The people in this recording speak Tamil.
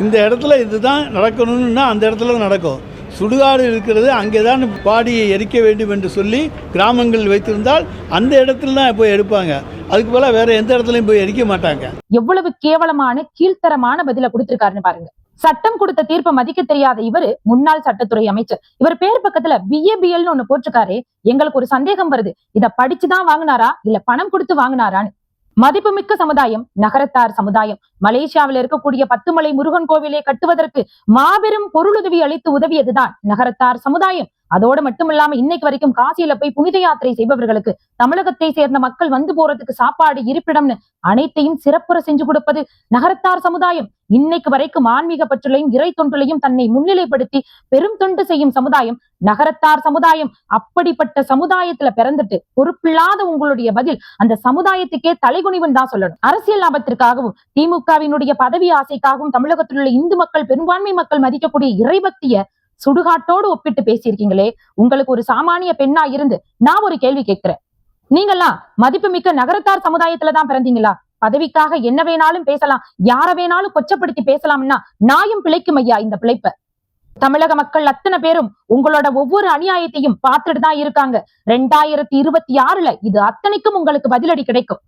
இந்த இடத்துல இதுதான் நடக்கணும்னா அந்த இடத்துல நடக்கும். சுடுகாடு இருக்கிறது அங்கே தான் பாடியை எரிக்க வேண்டும் என்று சொல்லி கிராமங்கள் வைத்திருந்தால் அந்த இடத்துல தான் போய் எடுப்பாங்க. அதுக்கு போல வேற எந்த இடத்துலையும் போய் எரிக்க மாட்டாங்க. எவ்வளவு கேவலமான கீழ்த்தரமான பதில கொடுத்திருக்காருன்னு பாருங்க. சட்டம் கொடுத்த தீர்ப்பை மதிக்க தெரியாத இவரு முன்னாள் சட்டத்துறை அமைச்சர். இவர் பேர் பக்கத்துல BABL ஒண்ணு போட்டிருக்காரு. எங்களுக்கு ஒரு சந்தேகம் வருது, இத படிச்சுதான் வாங்கினாரா இல்ல பணம் கொடுத்து வாங்கினாரான்னு. மதிப்புமிக்க சமுதாயம் நகரத்தார் சமுதாயம். மலேசியாவில் இருக்கக்கூடிய 10 மலை முருகன் கோவிலை கட்டுவதற்கு மாபெரும் பொருளுதவி அளித்து உதவியதுதான் நகரத்தார் சமுதாயம். அதோடு மட்டுமில்லாம இன்னைக்கு வரைக்கும் காசியில போய் புனித யாத்திரை செய்பவர்களுக்கு தமிழகத்தை சேர்ந்த மக்கள் வந்து போறதுக்கு சாப்பாடு இருப்பிடம்னு அனைத்தையும் சிறப்புற செஞ்சு கொடுப்பது நகரத்தார் சமுதாயம். இன்னைக்கு வரைக்கும் ஆன்மீக பற்றுலையும் இறை தொண்டுலையும் தன்னை முன்னிலைப்படுத்தி பெரும் தொண்டு செய்யும் சமுதாயம் நகரத்தார் சமுதாயம். அப்படிப்பட்ட சமுதாயத்துல பிறந்துட்டு பொறுப்பில்லாத உங்களுடைய பதில் அந்த சமுதாயத்துக்கே தலைகுனிவுன்னு தான் சொல்லணும். அரசியல் லாபத்திற்காகவும் திமுகவினுடைய பதவி ஆசைக்காகவும் தமிழகத்தில் உள்ள இந்து மக்கள் பெரும்பான்மை மக்கள் மதிக்கக்கூடிய இறைபக்திய சுடுகாட்டோடு ஒப்பிட்டு பேசியிருக்கீங்களே. உங்களுக்கு ஒரு சாமானிய பெண்ணா இருந்து நான் ஒரு கேள்வி கேட்கிறேன். நீங்கெல்லாம் மதிப்புமிக்க நகரத்தார் சமுதாயத்துலதான் பிறந்தீங்களா? பதவிக்காக என்ன வேணாலும் பேசலாம், யார வேணாலும் கொச்சப்படுத்தி பேசலாம்னா நியாயம் பிழைக்கும் ஐயா இந்த பிழைப்ப. தமிழக மக்கள் அத்தனை பேரும் உங்களோட ஒவ்வொரு அநியாயத்தையும் பார்த்துட்டு தான் இருக்காங்க. 2026ல இது அத்தனைக்கும் உங்களுக்கு பதிலடி கிடைக்கும்.